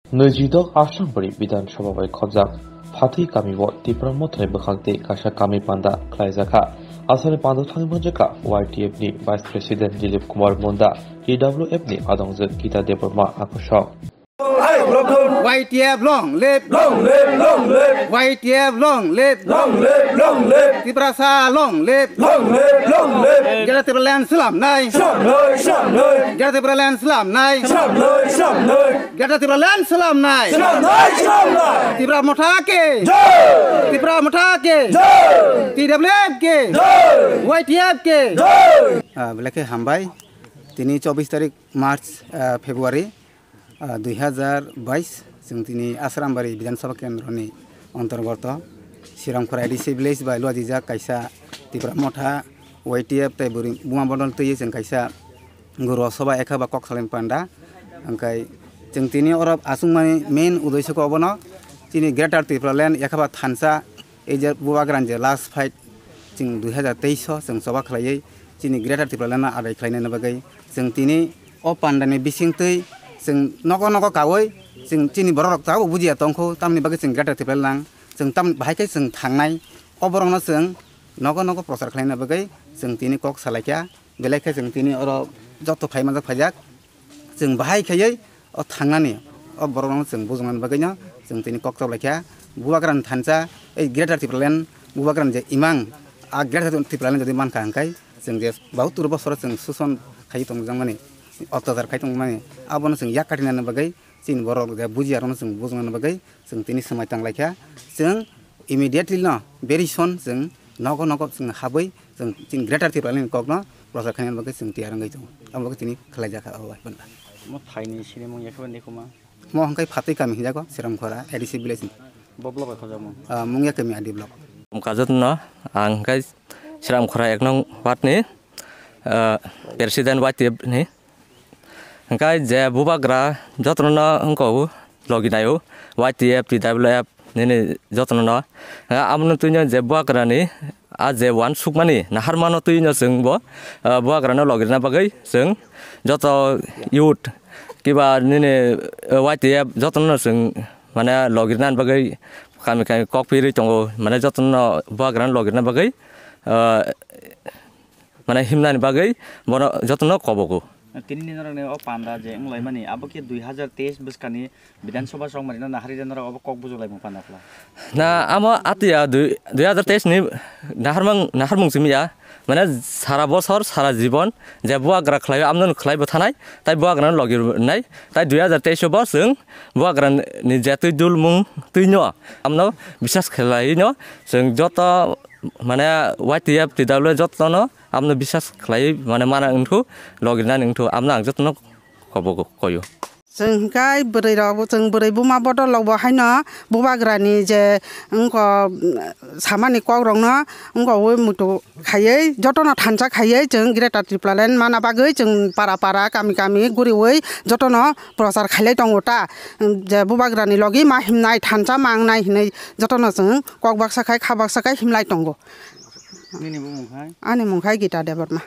नैजिदक आसामबारि विधानसभा bai khojak phathi kamibo tipra mothai bakhangte kasa kami panda khlaijaka asani panda thangmanjaka YTF ni Vice President Dilip Kumar Munda TWF ni adongje Gita Deborma akosok YTF long live YTF long live Tiprasa long live Jara Tipraland Salam nai Jara Tipraland Salam nai Jara Tipraland Salam nai Tipra Mothake TWF ke YTF ke belake hambai tini 24 tarik March Februari 2022 जों दिनै आसारामबारि विधानसभा केन्द्रनि अंतर्गत श्रीरामखरा ADC village bye लुआजिजा कायसा Tipra मथा YTF ताय बुरि बुमा बदल तै जों कायसा गुरु सभा एखाबा कक्सलेन पान्डा अंकाय जों दिनै अरब आसुंमानि मेन उद्देश्यखौ अबनो दिनै ग्रेटर त्रिपुरालेण्ड एखाबा थानसा एजे बुवाग्रानजे लास्ट फाइट जों 2023 जों सभा खालायै दिनै ग्रेटर त्रिपुरालेण्ड आदाय खालायनो बागै जों दिनै अ पान्डानि बिसिंतै जों नगो गावै जों तिनि बरक ताव बुजिया तंखौ तामनि बागै जों ग्रेटर त्रिपुरालेण्ड जों ताम बाहायकै जों थांनाय अबरंनो जों नगो प्रचार खालायनो बागै जों तिनि कक सालायखा बेलायखै जों तिनि अर जत फायमाजा फायजाक जों बाहायखै अ थांनानै अबरंनो जों बुजंनो बागैनो जों तिनि कक सालायखा बुवाग्रान थानसा ए ग्रेटर त्रिपुरालेण्ड बुवाग्रान जे इमां आ ग्रेटर त्रिपुरालेण्ड जदि मानखा अंकाय जों जे बहुत बसर जों सुसन खाय तंजों माने अत्याचार खाय तंग माने आबनो जों याकाटिनानो बागै चिन बरक जे बुजियारनो जों बुजंनो बागै जों तिनि समाय तांलायखा जों इमिडिएटलि न भेरि सुन जों नगो जों हाबै जों चिन ग्रेटर त्रिपुरालेण्ड ककनो प्रचार खायनो बागै जों तियारंगै जों आमबागै तिनि खलायजाखा अबाय बन्दा म थाइनि सिनेमा याखबन देखोमा म हंखाय फातै कामि हिजाको श्रीरामखरा एडिसि विलेज बब्ला बाय खजाम मुंगिया कामि आदि ब्लक काजत न आंखाय श्रीरामखरा एक नं वाटनि प्रेसिडेन्ट YTF नि अंकाय जे बुबाग्रा जतन अंको लगिनायो YTF TWF ने जतन न आमनो तुइनो जे बुबाग्रानि आ जे वान सुकमानि नाहारमानो तुइनो जोंबो बुबाग्रानो लगिना बागै जों जत युथ किबा ने YTF जतन जों माने लगिना बागै कामि ककपिरि तंगो माने जतन बुबाग्रानो लगिना बागै माने हिमनानि बागै बन जतन कबगो तीन दिन ओ पांडा जे मुलाय माने अब के 2023 बसकानि विधानसभा संमारिना नाहारि जनर अब कक बुजलाय म पान्डाफ्ला ना आम आतिया 2023 नि नाहारमं सिमिया माने सारा बছर सारा जीवन जे बुवाग्रा खलाय आमनो खलायबो थानाय ताय बुवाग्रानो लगिरनाय ताय 2023 बस जों बुवाग्रानि जे तुइदुल मुं तुइनो आमनो बिसास खलायनो जों जत माने YTF TWF जतन आमनो बिसास खलाय माने माना उनखौ लगिरना नोंथौ आमनो आं जतन कबगो कयो जोंखाय बोरै रावबो जों बोरै बुमा बदलावबो हायनो बुबाग्रानि जे अंको सामानि कौरंनो अंको मुटु खायै जतन थानसा खायै जों ग्रेटर त्रिपुरालेण्ड माना बागै जों पारा गामि गुरिवै जतन प्रचार खायलाय दङता जे बुबाग्रानि लगी मा हिमनाय थानसा मांनाय हिनै जतन जों कक बाक्साखाय खा बाक्साखाय हिमलाय दंगो आनि मुंखाय गीता देबरमा।